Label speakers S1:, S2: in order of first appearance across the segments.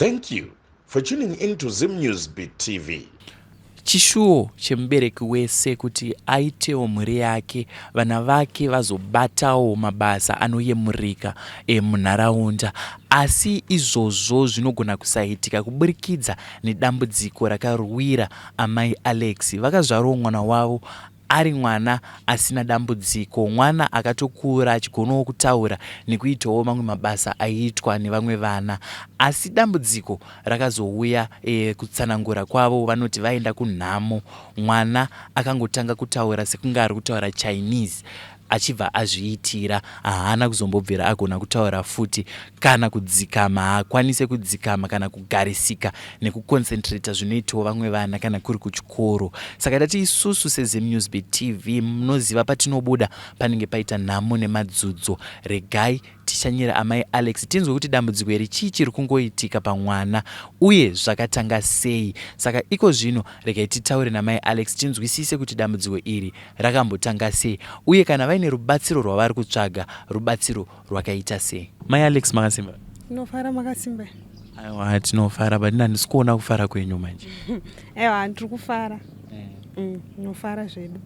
S1: Thank you for tuning in to Zim Newsbeat TV.
S2: Chishuwo chemubereki wese kuti aitewo mhuri yake, vana vake vazobatawo mabasa anoyemurika munharaunda. Asi izvozvo zvinogona kusaitika kuburikidza nedambudziko rakarwira amai Alex. Vakazvarawo mwana wavo ari mwana asina dambudziko, mwana akatokura achigonawo kutaura nekuitawo mamwe mabasa aiitwa nevamwe vana. Asi dambudziko rakazouya kutsanangura kwavo, vanoti vaenda kunhamo. Mwana akangotanga kutaura sekunge ari kutaura Chinese, achibva azviitira. Haana kuzombobvira agona kutaura futi kana kudzikama. Haakwanise kudzikama kana kugarisika nekuconcentrata zvinoitawo vamwe vana kana kuri kuchikoro. Saka tati isusu seZim Newsbeat TV munoziva patinobuda panenge paita nhamo nemadzudzo. Regai tichanyira amai Alex tinzwe kuti dambudziko iri chii chiri kungoitika pamwana uye zvakatanga sei. Saka iko zvino regai titaure namai Alex tinzwisise kuti dambudziko iri rakambotanga sei uye kana vaine rubatsiro rwavari kutsvaga, rubatsiro rwakaita sei. Mai Alex, makasimba?
S3: Tinofara makasimba.
S2: Aiwa, tinofara, but handisi kuona kufara kwenyu manje.
S3: Aiwa, ndiri kufara. Tinofara zvedu.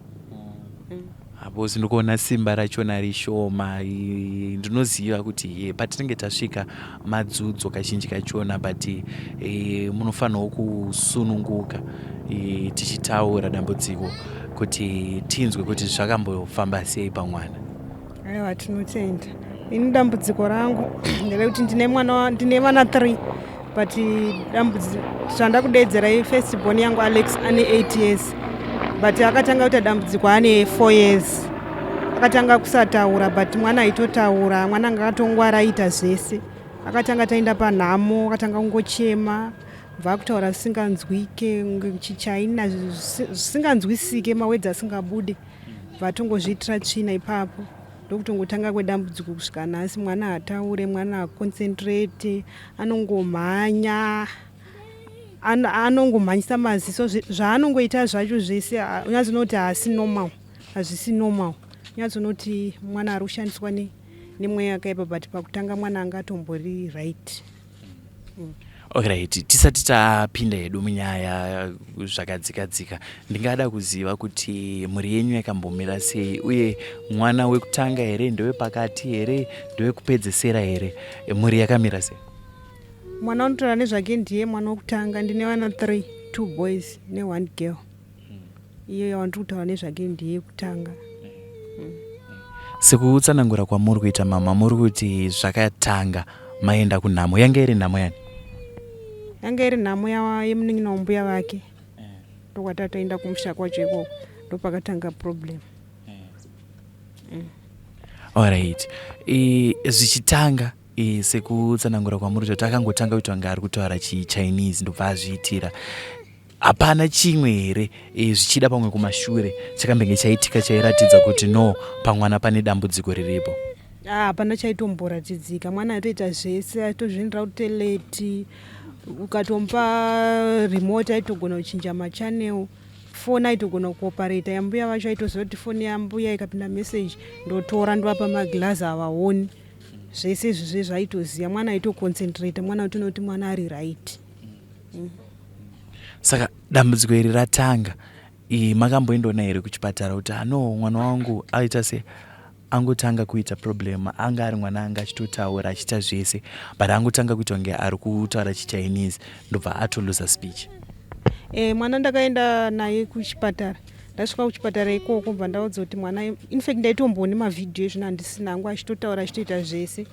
S2: Hapo sindikuona simba rachona rishoma. Ndinoziva kuti patinenge tasvika madzudzo kazhinji kachona, but munofanirwa kusununguka tichitaura dambudziko kuti tinzwe kuti zvakambofamba sei pamwana.
S3: Aiwa, tinotenda. Ini dambudziko rangu nderekuti ndine vana 3, but zvanda kudedzera first born yangu Alex ane 8 years, but akatanga kuita dambudziko ane 4 years. Akatanga kusataura, but mwana aitotaura. Mwana anga akatongwara aita zvese. Akatanga taenda panhamo, akatanga kungochema, bva kutaura zvisinganzwike, chichaina zvisinganzwisike, mawedzi asingabude. Bva tongozviitira tsvina ipapo. Ndokutongotanga kwedambudziko kusvika nhasi. Mwana hataure, mwana haconcentrate, anongomhanya, anongomhanyisa maziso. Zvaanongoita zvacho zvese unyatsinoti hazvisi normal. Unyatsinoti mwana ari kushandiswa nemweya yakaipa, but pakutanga mwana anga atombori right.
S2: Alright, tisati tapinda hedu munyaya zvakadzika-dzika, ndingada kuziva kuti mhuri yenyu yakambomira sei uye mwana wekutanga here, ndewepakati here, ndewekupedzesera here, mhuri yakamira sei?
S3: Mwana unotaura nezvake ndiye mwana wekutanga. Ndine vana 3, 2 boys ne1 girl. Iyo wandiri kutaura nezvake ndiye kutanga.
S2: Sekutsanangura kwamuri kuita mama, muri kuti zvakatanga maenda kunhamo. Yanga iri nhamo yani?
S3: Yanga iri nhamo yemunin'ina wambuya vake. Ndokwatataenda kumusha kwacho ikoko, ndopakatanga problem.
S2: Alright, zvichitanga sekutsanangura kwamuri kuti akangotanga kuti wanga ari kutaura Chinese ndobva azviitira. Hapana chimwe here zvichida pamwe kumashure chakambenge chaitika chairatidza kuti no, pamwana pane dambudziko riripo?
S3: Hapana chaitomboratidzika. Mwana aitoita zvese, aitozviendera kuteleti. Ukatomupa remote aitogona kuchinja machanel. Foni aitogona kuoparata. Yambuya vacho aitoziva kuti foni yambuya ikapinda message ndotora ndovapa maglazi havaoni. Zvese izvi zvaitoziva. Mwana aitoconcentrate. Mwana utonoti mwana ari right.
S2: Saka dambudziko iri ratanga, makamboendona here kuchipatara kuti mwana wangu aita se angotanga kuita problem, anga ari mwana anga achitotaura achiita zvese, but angotanga kuita kunge ari kutaura Chinese ndobva atoluza speech?
S3: Mwana ndakaenda naye kuchipatara. Ndasvika kuchipatara ikoko bva ndaudza kuti mwana, in fact ndaitomboone mavhidhiyo zvino handisina, angu achitotaura achitoita zvese.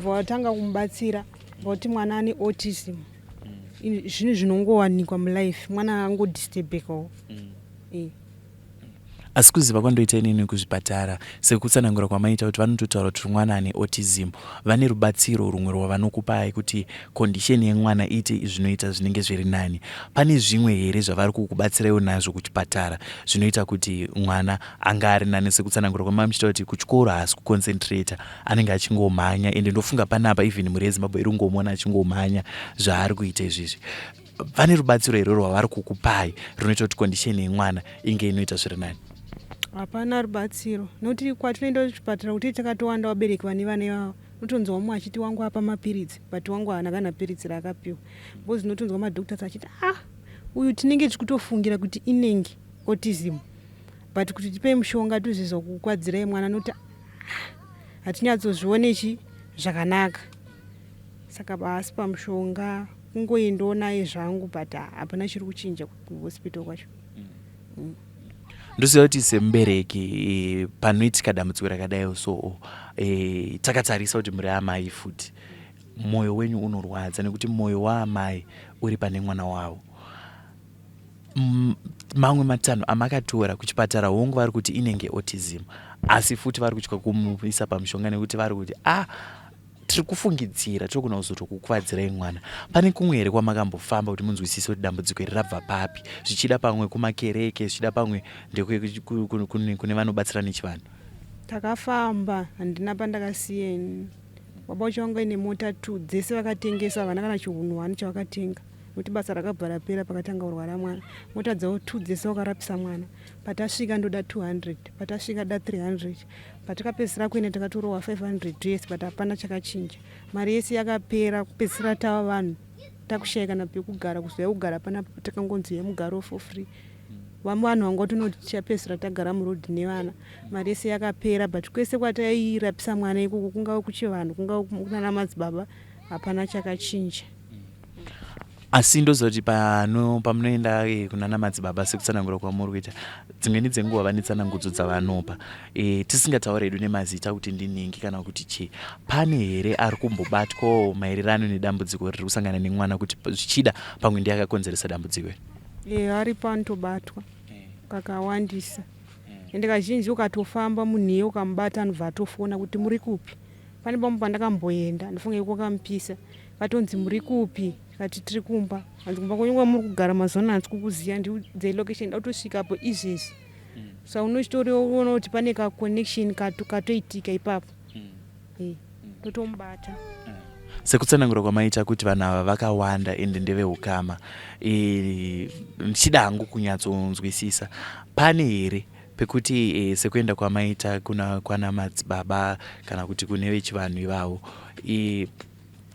S3: Bva watanga kumubatsira kuti mwana ane autism. Zvinhu zvinongowanikwa mulife, mwana angodistebekawo.
S2: Asi kuziva kwandoita inini kuzvipatara, sekutsanangura kwamaita kuti vanototaura kuti mwana ane autism, vane rubatsiro rumwe rwavanokupai kuti condition yemwana iite zvinoita zvinenge zviri nani. Pane zvimwe here zvavari kukubatsirawo nazvo kuchipatara zvinoita kuti mwana anga ari nani? Sekutsanangura kwamamuchita kuti kuchikoro haasi kuconcentrata, anenge achingomhanya, ende ndofunga panapa even mhuri yeZimbabwe iri kungomona achingomhanya zvaari kuita izvizvi. Vane rubatsiro here rwavari kukupai runoita kuti condition yemwana inge inoita zviri nani?
S3: Hapana rubatsiro. Nokuti kwatinoenda kuchipatara kuti takatowanda vabereki vane vana unotonzwa umwe achiti wangu apa mapiritsi but wangu haana kana piritsi raakapiwa because unotonzwa madhoktors achiti uyu tinenge tichitofungira kuti inenge autism but kuti tipe mushonga tozvizokukwadzira mwana noti hatinyatsozvionechi zvakanaka saka basi pamushonga kungoendawo naye zvangu but hapana chiri kuchinja kuhospital kwacho.
S2: Ndoziva kuti semubereki panoitika dambudziko rakadai so takatarisa kuti muri amai futi mwoyo wenyu unorwadza nekuti mwoyo waamai uri pane mwana wavo. Mamwe matanho amakatora kuchipatara hongu vari kuti inenge autism asi futi vari kutya kumuisa pamushonga nekuti vari kuti tiri kufungidzira tiri kuna kuzotokukwadzira mwana. Pane kumwe here kwamakambofamba kuti munzwisise kuti dambudziko iri rabva papi, zvichida pamwe kumakereke, zvichida pamwe kune vanobatsira nechivanhu?
S3: Takafamba handina pandakasiyeni. Baba vacho vanga ine mota 2 dzese vakatengesa vana kana chiunhwani chavakatenga nokuti basa rakabva rapera pakatanga kurwara mwana. Mota dzavo 2 dzese vakarapisa mwana. Patasvika ndoda 200, patasvika da 300, patakapedzisira kuenda takatorowa 500 yes but hapana chakachinja. Mari yese yakapera kupedzisira tava vanhu takushayika napekugara kuzouya kugara pana takangonzi yemugaro for free. Vamwe vanhu vanga tonoti tichapedzisira tagara murodhi nevana. Mari yese yakapera but kwese kwatairapisa mwana ikoko kungava kuchivanhu kungava kunana madzibaba hapana chakachinja.
S2: Asi ndozoti pamunoenda kunana madzibaba sekutsanangura kwamuri kuita dzimweni dzenguva vane tsanangudzo dzavanopa tisingatauri hedu nemazita kuti ndinhingi kana kuti chii, pane here ari kumbobatwawo maererano nedambudziko riri kusangana nemwana kuti zvichida pamwe ndiye akakonzeresa dambudziko iri?
S3: Aripo anotobatwa kakawandisa ende kazhinji ukatofamba munhuye ukamubata anobva atofona kuti muri kupi. Pane pamwe pandakamboenda ndofunga iko kamupisa katonzi muri kupi kati tiri kumba hanzi kumba kwenyuwa muri kugara mazuva hanzi kukuziya ndiudze location datosvikapo izvizvi saka unochitoriona kuti pane kaconnection katoitika ipapo totomubata.
S2: Sekutsanangura kwamaita kuti vanhu ava vakawanda ende ndeveukama, ndichida hangu kunyatsonzwisisa pane here pekuti sekuenda kwamaita kwana madzibaba kana kuti kune vechivanhu ivavo,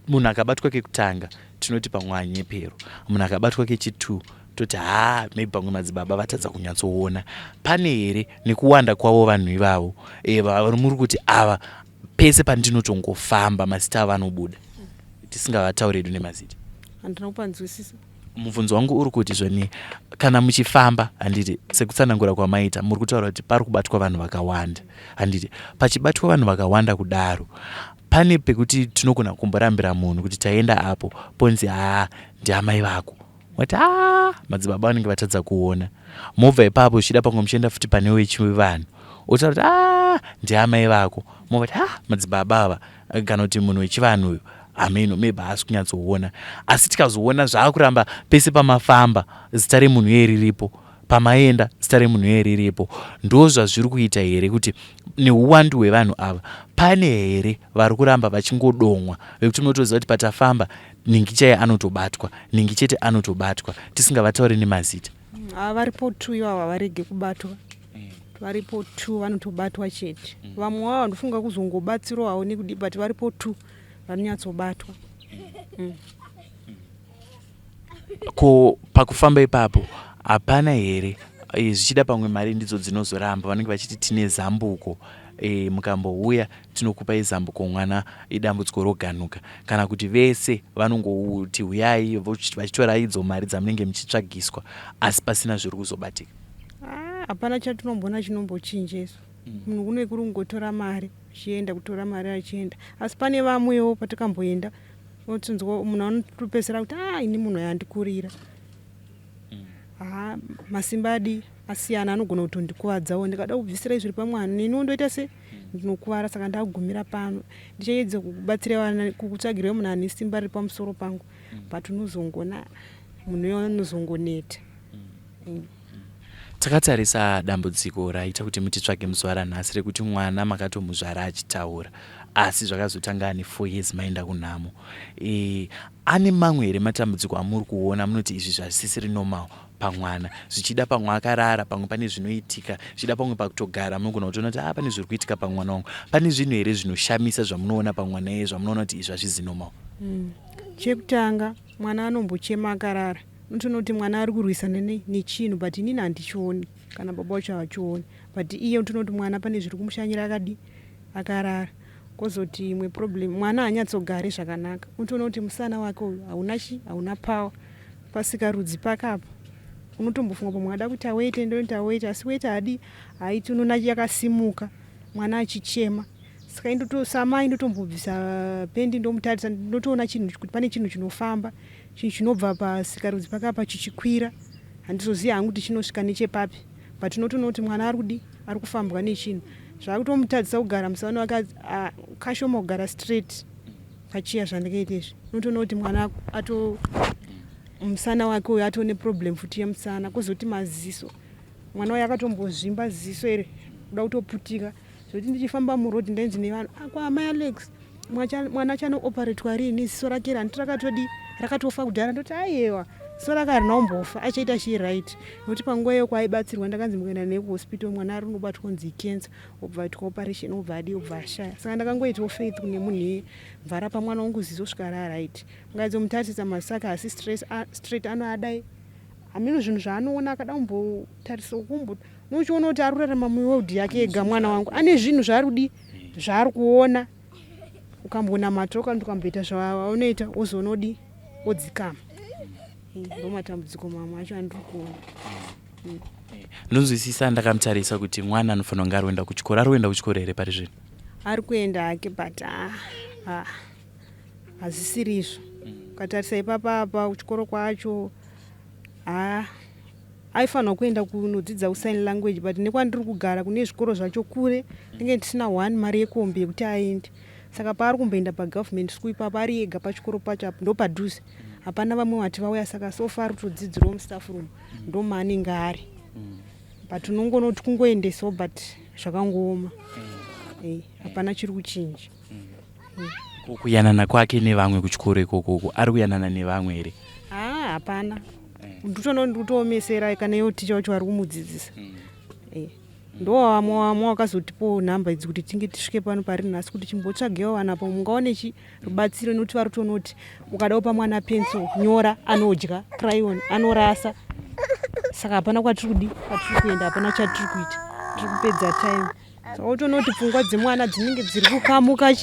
S2: munhu akabatwa kekutanga tinoti pamwe anyepero, munhu akabatwa kechi2 toti maybe pamwe madzibaba vatadza kunyatsoona. Pane here nekuwanda kwavo vanhu ivavo muri kuti ava pese pandinotongofamba mazita avo anobuda tisingavatauri hedu nemazita?
S3: Handina kupanzwisisa.
S2: Mubvunzo wangu uri kuti zvoni kana muchifamba handiti sekutsanangura kwamaita muri kutaura kuti pari kubatwa vanhu vakawanda, handiti pachibatwa vanhu vakawanda kudaro pane pekuti tinogona kumborambira munhu kuti taenda apo ponzi ndiamai vako wati madzibaba vanenge vatadza kuona mobva ipapo zvichida pamwe muchienda futi pane wechivanhu otaura kuti ndiamai vako movati madzibaba ava kana kuti munhu wechivanhu uyu ameno maybe haasi kunyatsoona, asi tikazoona zvaakuramba pese pamafamba zita remunhu iye riripo, pamaenda zita remunhu iye riripo, ndo zvazviri kuita here kuti neuwandu hwevanhu ava pane here vari kuramba vachingodomwa vekuti unotoziva kuti patafamba ningi chaiye anotobatwa, ningi chete anotobatwa tisingavatauri nemazita?
S3: Varipo 2 ivavo havarege kubatwa, varipo 2 vanotobatwa chete. Vamwe vavo ndofunga kuzongobatsirawo havo nekudi but varipo 2 vanonyatsobatwa.
S2: Ko pakufamba ipapo hapana here zvichida pamwe mari ndidzo dzinozoramba vanenge vachiti tine zambuko, mukambouya tinokupai zambuko mwana idambudziko roganuka, kana kuti vese vanongoti huyai vachitora idzo mari dzamunenge muchitsvagiswa asi pasina zviri kuzobatika?
S3: Hapana chatinombona chinombochinjeso. Munhu kune kuri kungotora mari achienda kutora mari achienda, asi pane vamwewo patakamboenda unotonzwa munhu anotopedzisira kuti ini munhu yandikurira masimbadi asiyana anogona kutondikuvadzawo ndikada kubvisira zviri pamwana neni ondoita se ndinokuvara saka ndagumira pano ndichaedza kubatsira vana kukutsvagirwa munhu ane simba riri pamusoro pangu but unozongona munhu anozongoneta.
S2: Takatarisa dambudziko raita kuti mutitsvage muzuva ranhasi rekuti mwana makatomuzvara achitaura asi zvakazotanga ane 4 years maenda kunhamo. Ane mamwe here matambudziko amuri kuona munoti izvi zvasisiri normal pamwana, zvichida pamwe akarara, pamwe pane zvinoitika, zvichida pamwe pakutogara munogona kutoona kuti pane zviri kuitika pamwana wangu, pane zvinhu here zvinoshamisa zvamunoona pamwana iye zvamunoona kuti izvi hazvizi normal?
S3: Chekutanga, mwana anombochema akarara, unotoona kuti mwana ari kurwisana nechinhu but inini handichioni kana baba vacho havachioni, but iye unotoona kuti mwana pane zviri kumushanyira akarara. Kozoti imwe problem, mwana haanyatsogare zvakanaka, unotoona kuti musana wake uyu hauna power, pasikarudzi pakapa unotombofunga pamwe ada kuti awete ndonoti awete, asi wete haiti, unoona yakasimuka mwana achichema. Saka samai ndotombobvisa pendi ndomutarisa, ndotoona kuti pane chinhu chinofamba, chinhu chinobva pasikarudzi pakapa chichikwira, handizoziva hangu kuti chinosvika nechepapi, but unotoona kuti mwana ari kufambwa nechinhu. Zvakutomutadzisa kugara musana wake kashoma kugara straight pachiya zvandikaita izvi, unotoona kuti mwana musana wake uyu atone problem futi yemusana. Kozoti maziso, mwana uyu akatombozvimba ziso here kuda kutoputika, zvokuti ndichifamba murodhi ndainzi nevanhu kwaamai Alex mwana achanoperetwa rini, ziso rake handiti rakatofa kudhara, ndoti aiyewa ziso rake harinaumbofa, achaita chiright. Nokuti panguva iyo kwaaibatsirwa ndakanzi mukaenda naye kuhospital mwana ari unobatwa kunzi cancer, obva aitwa operation, obva ashaya. Saka ndakangoitawo faith kune munhu iye, bvara pamwana wangu ziso svika raright. Mungadzomutarisisa masaka asi straight anoadai, hamino zvinhu zvaanoona akada kumbotarisa ukumbo, nochiona kuti ari kurarama muwodhi yake ega mwana wangu, ane zvinhu zvaari kuona. Ukambonamata ukamboita zvaunoita ozoona odzikama. Ndo matambudziko mamwe acho andiri kuona.
S2: Ndonzwisisa ndakamutarisa kuti mwana anofanira kunge ari kuenda kuchikoro. Ari kuenda kuchikoro here pari zvino?
S3: Ari kuenda hake but hazvisiri izvo. Ukatarisa ipapa kuchikoro kwacho aifanirwa kuenda kunodzidza usign language, but nekwandiri kugara kune zvikoro zvacho kure, ndinge ndisina 1 mari yekombi yekuti aende. Saka paari kumboenda pagovernment school ipapa ari ega pachikoro pacho apo ndopadhuze, hapana vamwe vati vauya. Saka sofa ari kutodzidzirawo mustaff room, ndo maanenge ari, but unongoona kuti kungoendesawo but zvakangooma, hapana chiri kuchinja.
S2: Kuyanana kwake nevamwe kuchikoro ikoko ari kuyanana nevamwe here?
S3: Hapana, ndotoona ndikutoomesera kana iyo ticha wacho ari kumudzidzisa. Ndo wamwe wakazotipo nhamba idzi kuti tinge tisvike pano pari nhasi, kuti chimbotsvagewo vanapo mungaone rubatsiro, nokuti vari kutoona kuti ukadawo pamwana pencil nyora, anodya, crayon anorasa. Saka hapana kwatiri kuenda, hapana chatiri kuita, tiri kupedza time. Saka utoona kuti pfungwa dzemwana dzinenge dziri kukamuka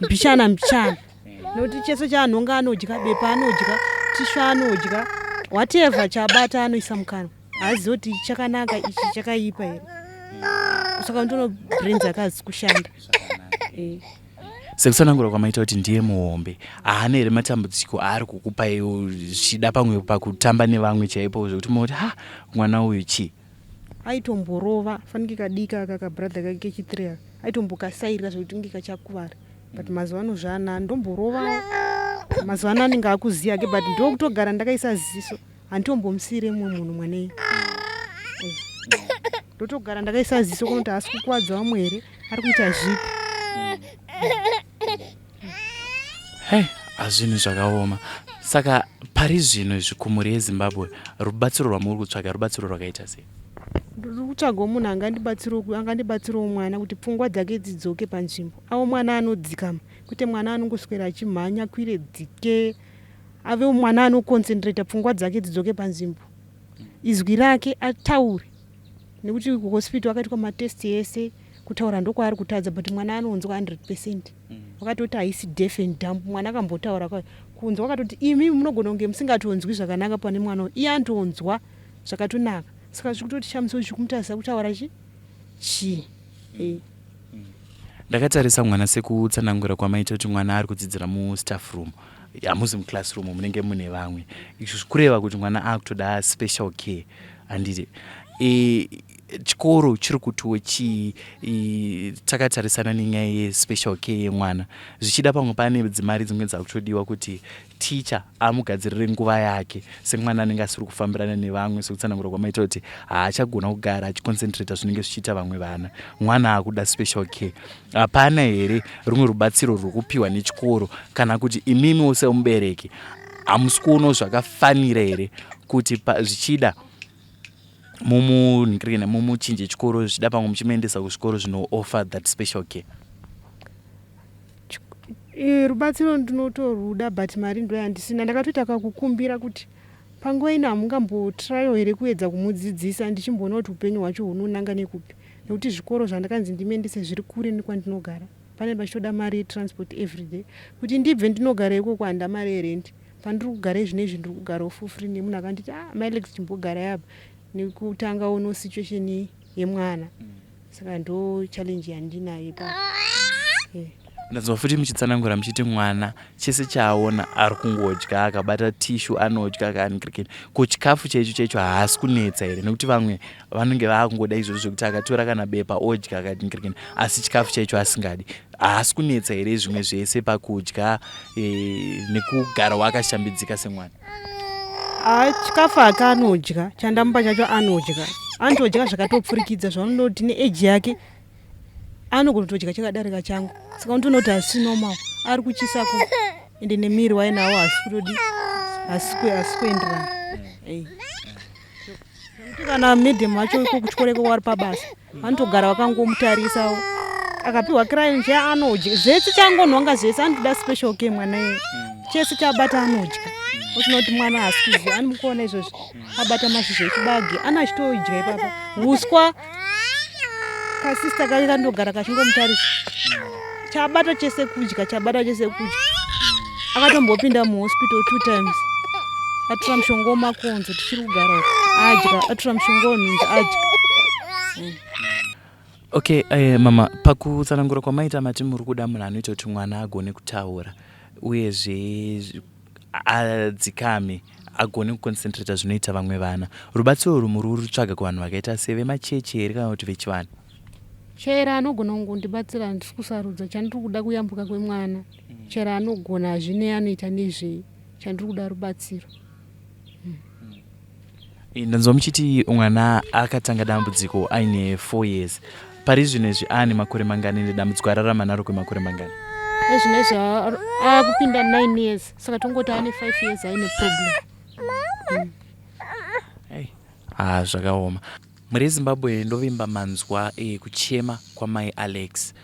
S3: mbichana, nokuti cheso chaanhonga anodya, bepa anodya, tishu anodya, whatever chabata anoisa mukanwa, haazivi kuti ichi chakanaka ichi chakaipa here. Saka ndono brains akazi kushanda.
S2: Sekutsanangura kwamaita kuti ndiye muhombe, haana here matambudziko aari kukupa iwo zvichida pamwe pakutamba nevamwe chaipo, zvokuti munoti mwana uyu chii?
S3: Aitomborova fanike kadika kakabradha kake kechitiri aitombokasairira zvokuti inge kachakuvara, but mazuva ano zvana ndomborova. Mazuva ano anenge akuziya ke, but ndokutogara ndakaisa ziso, handitombomusiyire mumwe munhu mwanei. Ndotogara ndakaisa ziso kunoti haasi kukuwadza vamwe here, ari kuita zvipi.
S2: Hazvinhu zvakaoma. Saka pari zvino izvi kumhuri yeZimbabwe, rubatsiro rwamuri kutsvaga rubatsiro rwakaita sei?
S3: Ndiri kutsvagawo munhu angandibatsirawo mwana kuti pfungwa dzake dzidzoke panzvimbo. Avo mwana anodzikama, kuti mwana anongoswera achimhanya kwire dzike, ave mwana anoconcentrata pfungwa dzake dzidzoke panzvimbo, izwi rake ataure. Nekuti kuhospital wakaitwa matesti ese, kutaura ndokwaari kutadza, but mwana anonzwa 100%. Wakatoti haisi deaf and dumb, mwana akambotaura kunzwa, wakatoti imi munogona kunge musingatonzwi zvakanaka pane mwana, iye antonzwa zvakatonaka. Saka zvikutoti shamisa zvikumutadzisa kutaura chii.
S2: Ndakatarisa mwana sekutsanangura kwamaita kuti mwana ari kudzidzira mustaff room, hamuzi muclassroom munenge mune vamwe. Izvo kureva kuti mwana akutoda special care. Handiti chikoro chiri kuti takatarisana nenyaya yespecial care yemwana, zvichida pamwe pane dzimari dzimwe dzakutodiwa kuti ticha amugadzirire nguva yake semwana anenge asiri kufambirana nevamwe, sekutsanangura kwamaita kuti haachagona kugara achiconcentrata zvinenge zvichiita vamwe vana, mwana akuda special care. Hapana here rumwe rubatsiro rwekupiwa nechikoro, kana kuti imimiwo semubereki hamusi kuonawo zvakafanira here kuti zvichida mumuchinje chikoro, zvichida pamwe muchimaendesa kuzvikoro zvino offer that special care?
S3: Rubatsiro ndinotoruda but mari ndo yandisina. Ndakatoita kakukumbira kuti panguva ino hamungambotrayo here kuedza kumudzidzisa, ndichimboona kuti upenyu hwacho hunonanga nekupi, nekuti zvikoro zvandakanzi ndimeendese zviri kure nekwandinogara. Pane pachitoda mari yetransport everyday kuti ndibve ndinogara ikoko handa mari yerendi. Pandiri kugara zvinezvi ndiri kugara for free nemunhu akanditi Alex chimbogara yapa nekutanga ono situation yemwana. Saka ndo challenge yandinayo pa.
S2: Ndazwa futi muchitsanangura muchiti mwana chese chaaona ari kungodya, akabata tishu anodya, akanikirikini kuchikafu checho haasi kunetsa here, nekuti vamwe vanenge vakungoda izvozvo zvekuti akatora kana bepa odya akanikirikini, asi chikafu checho asingadi. Haasi kunetsa here zvimwe zvese pakudya nekugara wakashambidzika semwana?
S3: Chikafu akaanodya, chandamupa chacho anodya, anotodya zvakatopfurikidza zvaunoti neeji yake anogona kutodya chakadarika changu. Saka unotoona kuti hasi normal, ari kuchisa ku ende nemiri wainawo hasi kutodi hasi kuenderana. Kuti kana medhem wacho iko kuchikoro iko wari pabasa vanotogara vakangomutarisa, akapiwa kiraini nje anodya zvese, changonhonga zvese, anotoda special care mwana iye, chese chabata anodya. Usinoti mwana hasi kuziva, anomukuona izvozvo abata mashizha echibage ana achitodya ipapa, huswa kasista kake kandogara kachingomutarisa, chabata chese kudya, chabata chese kudya. Akatombopinda muhospital 2 times, atora mushonga wemakonzo tichiri kugara adya, atora mushonga wenhunzi adya.
S2: Okay, mama, pakutsanangura kwamaita mati muri kuda munhu anoita kuti mwana agone kutaura uyezve adzikame, agone kuconcentrata zvinoita vamwe vana, rubatsiro rumuri rutsvaga kuvanhu vakaita sevemachechi here kana kuti vechivanhu?
S3: Chero anogona kungondibatsira, ndiri kusarudza chandiri kuda kuyambuka kwemwana. Chero anogona zvine anoita nezvei, chandiri kuda rubatsiro.
S2: Ndanzwa muchiti mwana akatanga dambudziko aine 4 years. Pari zvinezvi ane makore mangani nedambudziko ararama naro kwemakore mangani?
S3: Zvinezvi akupinda 9 years, saka tongoti ane 5 years aine problem.
S2: Zvakaoma. Muri Zimbabwe ndovimba manzwa kuchema kwamai Alex.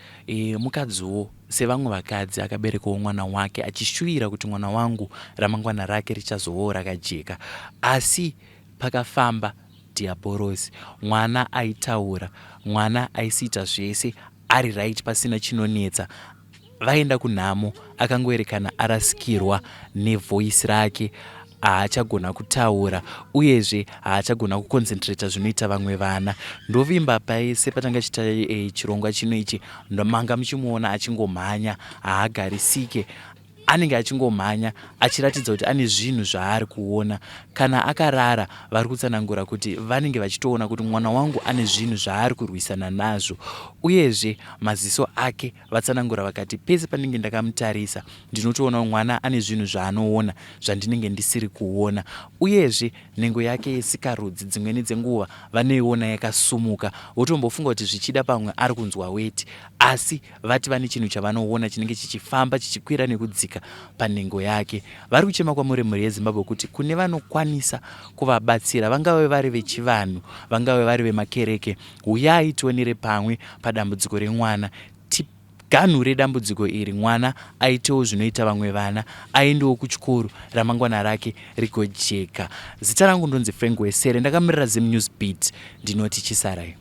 S2: Mukadziwo sevamwe vakadzi akaberekawo mwana wake achishuvira kuti mwana wangu ramangwana rake richazovawo rakajeka, asi pakafamba dhiabhorosi. Mwana aitaura, mwana aisiita zvese ari right, pasina chinonetsa. Vaenda kunhamo, akangoerekana arasikirwa nevhoisi rake, haachagona kutaura uyezve haachagona kuconcentrata zvinoita vamwe vana. Ndovimba paese patanga chita chirongwa chino ichi, ndomanga muchimuona achingomhanya, haagarisike, anenge achingomhanya achiratidza kuti ane zvinhu zvaari kuona. Kana akarara vari kutsanangura kuti vanenge vachitoona kuti mwana wangu ane zvinhu zvaari kurwisana nazvo, uyezve maziso ake vatsanangura vakati pese panenge ndakamutarisa ndinotoona mwana ane zvinhu zvaanoona zvandinenge ndisiri kuona, uyezve nhengo yake yesikarudzi dzimweni dzenguva vanoiona yakasumuka, wotombofunga kuti zvichida pamwe ari kunzwa weti, asi vati vane chinhu chavanoona chinenge chichifamba chichikwira nekudzika panhengo yake. Vari kuchema kwamuri mhuri yeZimbabwe kuti kune vanokwanisa kuvabatsira, vangave vari vechivanhu, vangave vari vemakereke, uyai tionere pamwe padambudziko remwana, tiganhure dambudziko iri, mwana aitewo zvinoita vamwe vana, aendewo kuchikoro, ramangwana rake rigojeka. Zita rangu ndonzi Frank Wesere, ndakamirira Zim News Beat, ndinoti chisarai.